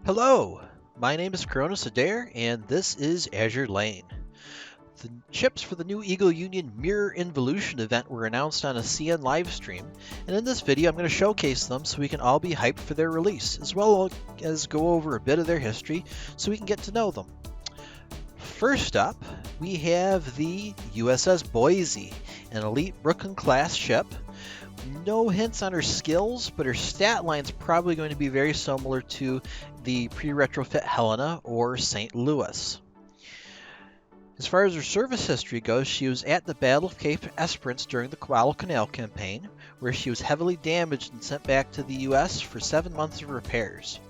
Hello, my name is Cronus Adair, and this is Azure Lane. The ships for the new Eagle Union Mirror Involution event were announced on a CN livestream, and in this video I'm going to showcase them so we can all be hyped for their release, as well as go over a bit of their history so we can get to know them. First up, we have the USS Boise, an elite Brooklyn-class ship. No hints on her skills, but her stat line is probably going to be very similar to the pre-retrofit Helena or St. Louis. As far as her service history goes, she was at the Battle of Cape Esperance during the Guadalcanal campaign, where she was heavily damaged and sent back to the U.S. for 7 months of repairs.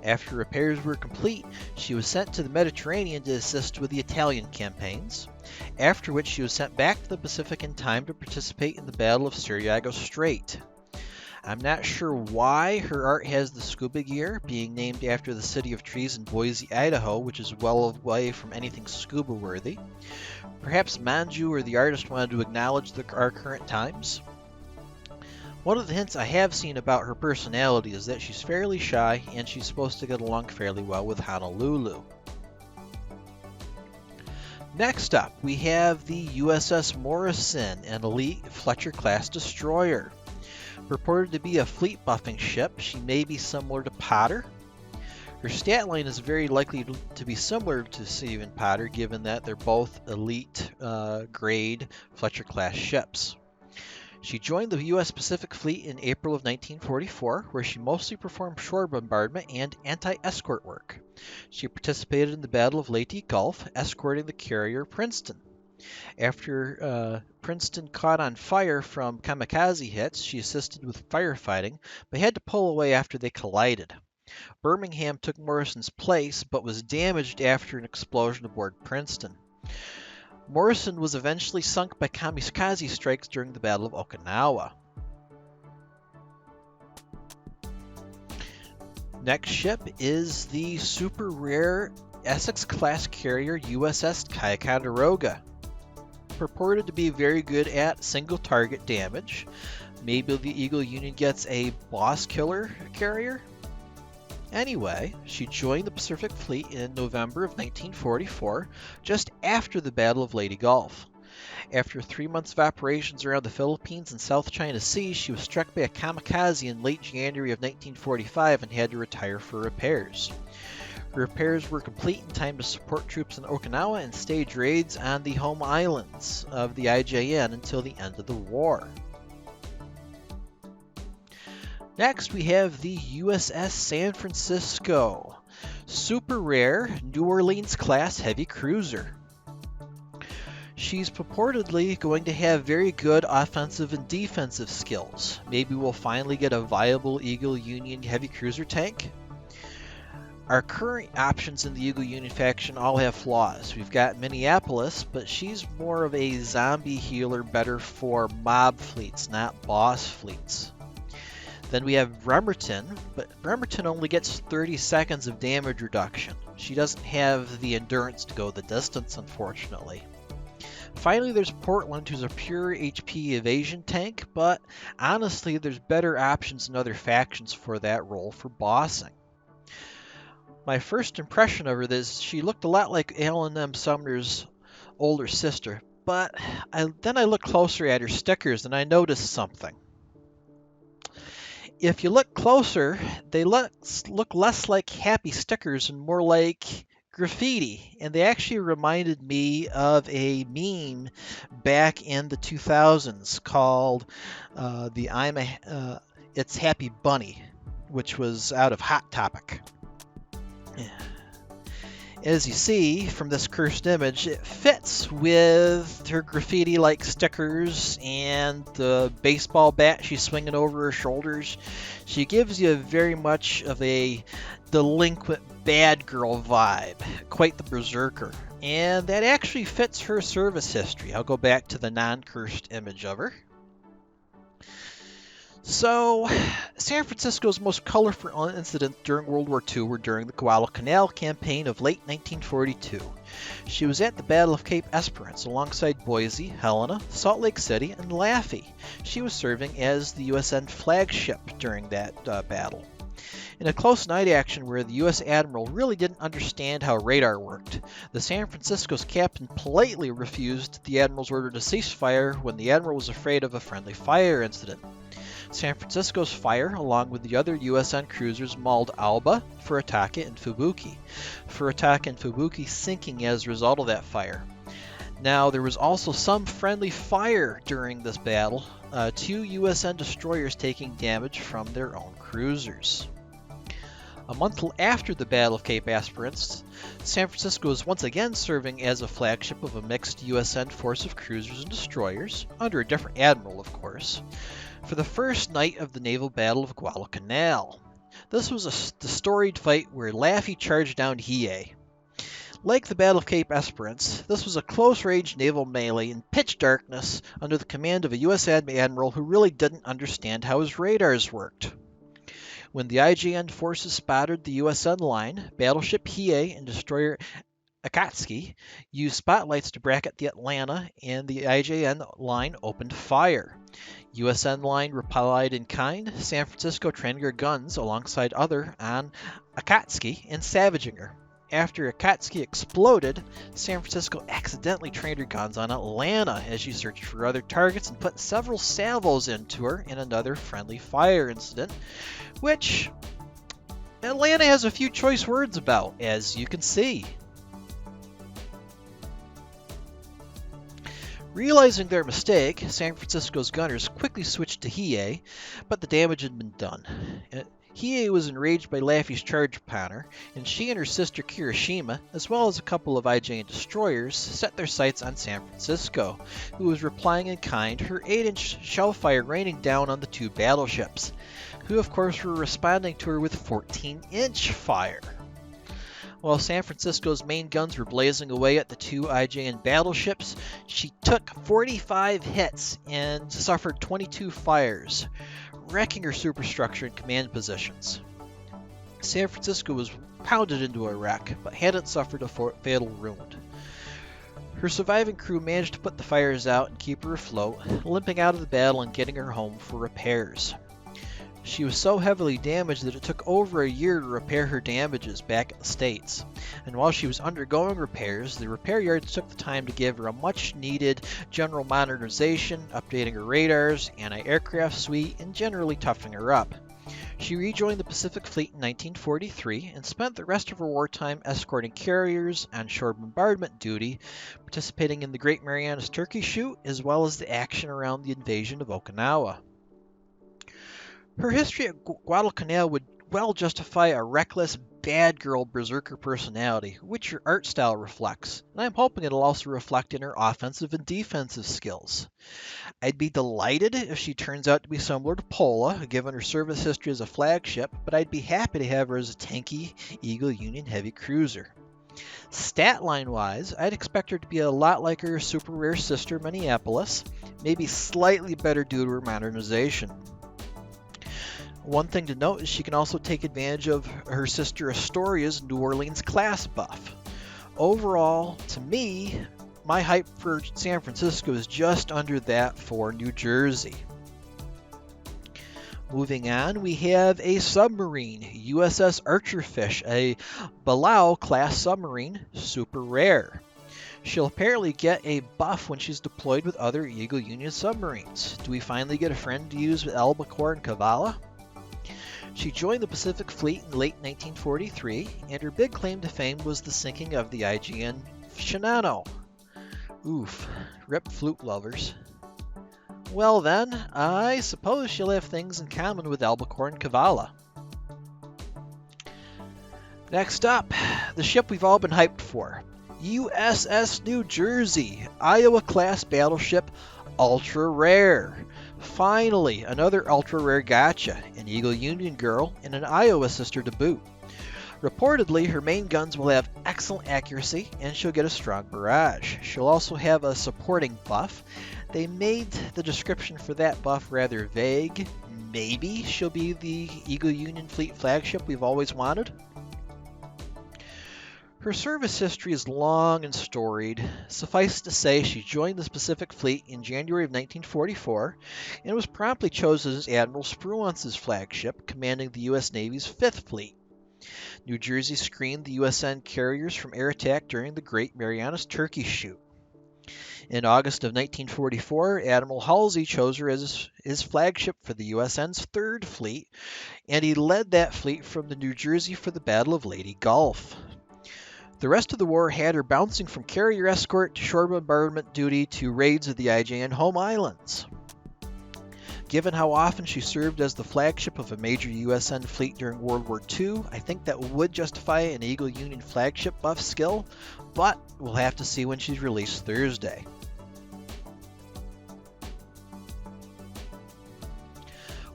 After repairs were complete, she was sent to the Mediterranean to assist with the Italian campaigns, after which she was sent back to the Pacific in time to participate in the Battle of Suryago Strait. I'm not sure why her art has the scuba gear, being named after the city of trees in Boise, Idaho, which is well away from anything scuba worthy. Perhaps Manju or the artist wanted to acknowledge our current times. One of the hints I have seen about her personality is that she's fairly shy and she's supposed to get along fairly well with Honolulu. Next up, we have the USS Morrison, an elite Fletcher-class destroyer. Reported to be a fleet buffing ship, she may be similar to Potter. Her stat line is very likely to be similar to Stephen Potter, given that they're both elite grade Fletcher-class ships. She joined the U.S. Pacific Fleet in April of 1944, where she mostly performed shore bombardment and anti-escort work. She participated in the Battle of Leyte Gulf, escorting the carrier Princeton. After Princeton caught on fire from kamikaze hits, she assisted with firefighting, but had to pull away after they collided. Birmingham took Morrison's place, but was damaged after an explosion aboard Princeton. Morrison was eventually sunk by kamikaze strikes during the Battle of Okinawa. Next ship is the super rare Essex-class carrier USS Ticonderoga. Purported to be very good at single target damage. Maybe the Eagle Union gets a boss killer carrier? Anyway, she joined the Pacific Fleet in November of 1944, just after the Battle of Leyte Gulf. After 3 months of operations around the Philippines and South China Sea, she was struck by a kamikaze in late January of 1945 and had to retire for repairs. Repairs were complete in time to support troops in Okinawa and stage raids on the home islands of the IJN until the end of the war. Next, we have the USS San Francisco, super rare New Orleans class heavy cruiser. She's purportedly going to have very good offensive and defensive skills. Maybe we'll finally get a viable Eagle Union heavy cruiser tank. Our current options in the Eagle Union faction all have flaws. We've got Minneapolis, but she's more of a zombie healer, better for mob fleets, not boss fleets. Then we have Bremerton, but Bremerton only gets 30 seconds of damage reduction. She doesn't have the endurance to go the distance, unfortunately. Finally, there's Portland, who's a pure HP evasion tank, but honestly, there's better options in other factions for that role for bossing. My first impression of her is she looked a lot like Alan M. Sumner's older sister, but then I looked closer at her stickers and I noticed something. If you look closer, they look less like happy stickers and more like graffiti, and they actually reminded me of a meme back in the 2000s called It's Happy Bunny, which was out of Hot Topic. As you see from this cursed image, it fits with her graffiti-like stickers and the baseball bat she's swinging over her shoulders. She gives you very much of a delinquent bad girl vibe, quite the berserker. And that actually fits her service history. I'll go back to the non-cursed image of her. So, San Francisco's most colorful incidents during World War II were during the Guadalcanal campaign of late 1942. She was at the Battle of Cape Esperance alongside Boise, Helena, Salt Lake City, and Laffey. She was serving as the USN flagship during that battle. In a close night action where the U.S. Admiral really didn't understand how radar worked, the San Francisco's captain politely refused the Admiral's order to cease fire when the Admiral was afraid of a friendly fire incident. San Francisco's fire, along with the other USN cruisers, mauled Alba, Furataka, and Fubuki. Furataka and Fubuki sinking as a result of that fire. Now, there was also some friendly fire during this battle, 2 USN destroyers taking damage from their own cruisers. A month after the Battle of Cape Esperance, San Francisco was once again serving as a flagship of a mixed USN force of cruisers and destroyers, under a different admiral, of course, for the first night of the naval battle of Guadalcanal. This was the storied fight where Laffey charged down Hiei. Like the Battle of Cape Esperance, this was a close-range naval melee in pitch darkness under the command of a U.S. admiral who really didn't understand how his radars worked. When the IJN forces spotted the USN line, battleship Hiei and destroyer Akatsuki used spotlights to bracket the Atlanta, and the IJN line opened fire. USN line replied in kind. San Francisco trained her guns alongside other on Akatsuki and savaging her. After Akatsuki exploded, San Francisco accidentally trained her guns on Atlanta as she searched for other targets and put several salvos into her in another friendly fire incident, which Atlanta has a few choice words about, as you can see. Realizing their mistake, San Francisco's gunners quickly switched to Hiei, but the damage had been done. Hiei was enraged by Laffey's charge upon her, and she and her sister Kirishima, as well as a couple of IJN destroyers, set their sights on San Francisco, who was replying in kind, her 8-inch shell fire raining down on the 2 battleships, who of course were responding to her with 14-inch fire. While San Francisco's main guns were blazing away at the 2 IJN battleships, she took 45 hits and suffered 22 fires, wrecking her superstructure and command positions. San Francisco was pounded into a wreck, but hadn't suffered a fatal wound. Her surviving crew managed to put the fires out and keep her afloat, limping out of the battle and getting her home for repairs. She was so heavily damaged that it took over a year to repair her damages back at the States, and while she was undergoing repairs, the repair yards took the time to give her a much-needed general modernization, updating her radars, anti-aircraft suite, and generally toughening her up. She rejoined the Pacific Fleet in 1943 and spent the rest of her wartime escorting carriers on shore bombardment duty, participating in the Great Marianas Turkey Shoot, as well as the action around the invasion of Okinawa. Her history at Guadalcanal would well justify a reckless, bad girl berserker personality, which her art style reflects, and I'm hoping it'll also reflect in her offensive and defensive skills. I'd be delighted if she turns out to be similar to Pola, given her service history as a flagship, but I'd be happy to have her as a tanky Eagle Union heavy cruiser. Stat line wise, I'd expect her to be a lot like her super rare sister Minneapolis, maybe slightly better due to her modernization. One thing to note is she can also take advantage of her sister Astoria's New Orleans class buff. Overall, to me, my hype for San Francisco is just under that for New Jersey. Moving on, we have a submarine, USS Archerfish, a Balao class submarine, super rare. She'll apparently get a buff when she's deployed with other Eagle Union submarines. Do we finally get a friend to use with Albacore and Kavala? She joined the Pacific Fleet in late 1943, and her big claim to fame was the sinking of the IJN Shinano. Oof, rip flute lovers. Well then, I suppose she'll have things in common with Albacore and Kavala. Next up, the ship we've all been hyped for. USS New Jersey, Iowa-class battleship, ultra rare. Finally, another ultra-rare gotcha, an Eagle Union girl and an Iowa sister to boot. Reportedly, her main guns will have excellent accuracy, and she'll get a strong barrage. She'll also have a supporting buff. They made the description for that buff rather vague. Maybe she'll be the Eagle Union Fleet flagship we've always wanted. Her service history is long and storied. Suffice to say, she joined the Pacific Fleet in January of 1944 and was promptly chosen as Admiral Spruance's flagship, commanding the U.S. Navy's Fifth Fleet. New Jersey screened the USN carriers from air attack during the Great Marianas Turkey Shoot. In August of 1944, Admiral Halsey chose her as his flagship for the USN's Third Fleet, and he led that fleet from the New Jersey for the Battle of Leyte Gulf. The rest of the war had her bouncing from carrier escort to shore bombardment duty to raids of the IJN home islands. Given how often she served as the flagship of a major USN fleet during World War II, I think that would justify an Eagle Union flagship buff skill, but we'll have to see when she's released Thursday.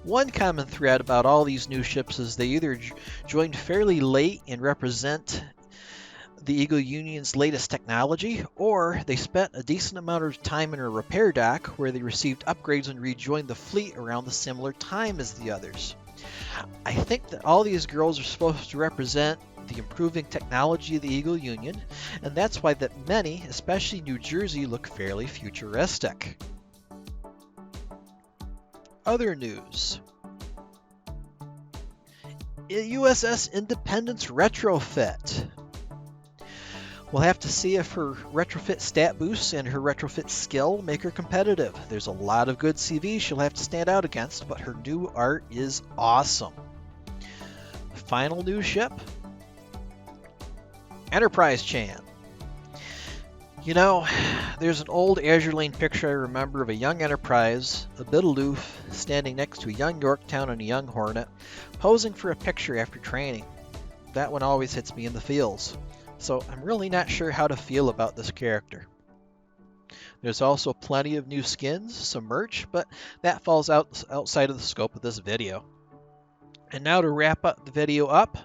One common thread about all these new ships is they either joined fairly late and represent the Eagle Union's latest technology, or they spent a decent amount of time in a repair dock where they received upgrades and rejoined the fleet around the similar time as the others. I think that all these girls are supposed to represent the improving technology of the Eagle Union, and that's why that many, especially New Jersey, look fairly futuristic. Other news. USS Independence Retrofit. We'll have to see if her retrofit stat boosts and her retrofit skill make her competitive. There's a lot of good CVs she'll have to stand out against, but her new art is awesome. Final new ship, Enterprise Chan. You know, there's an old Azur Lane picture I remember of a young Enterprise, a bit aloof, standing next to a young Yorktown and a young Hornet, posing for a picture after training. That one always hits me in the feels. So I'm really not sure how to feel about this character. There's also plenty of new skins, some merch, but that falls outside of the scope of this video. And now to wrap up the video up,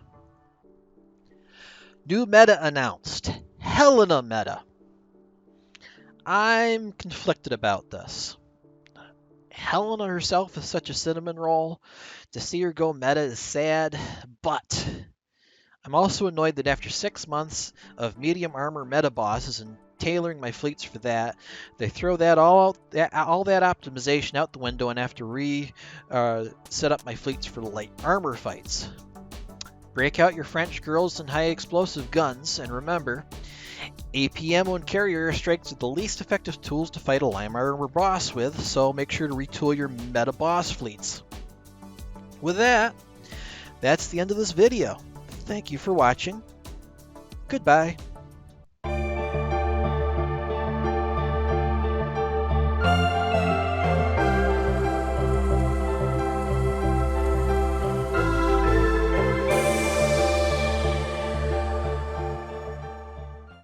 new meta announced, Helena meta. I'm conflicted about this. Helena herself is such a cinnamon roll. To see her go meta is sad, but I'm also annoyed that after 6 months of medium armor meta bosses and tailoring my fleets for that, they throw that all that optimization out the window and have to set up my fleets for light armor fights. Break out your French girls and high explosive guns, and remember, APM and carrier airstrikes are the least effective tools to fight a light armor boss with, so make sure to retool your meta boss fleets. With that, that's the end of this video. Thank you for watching. Goodbye.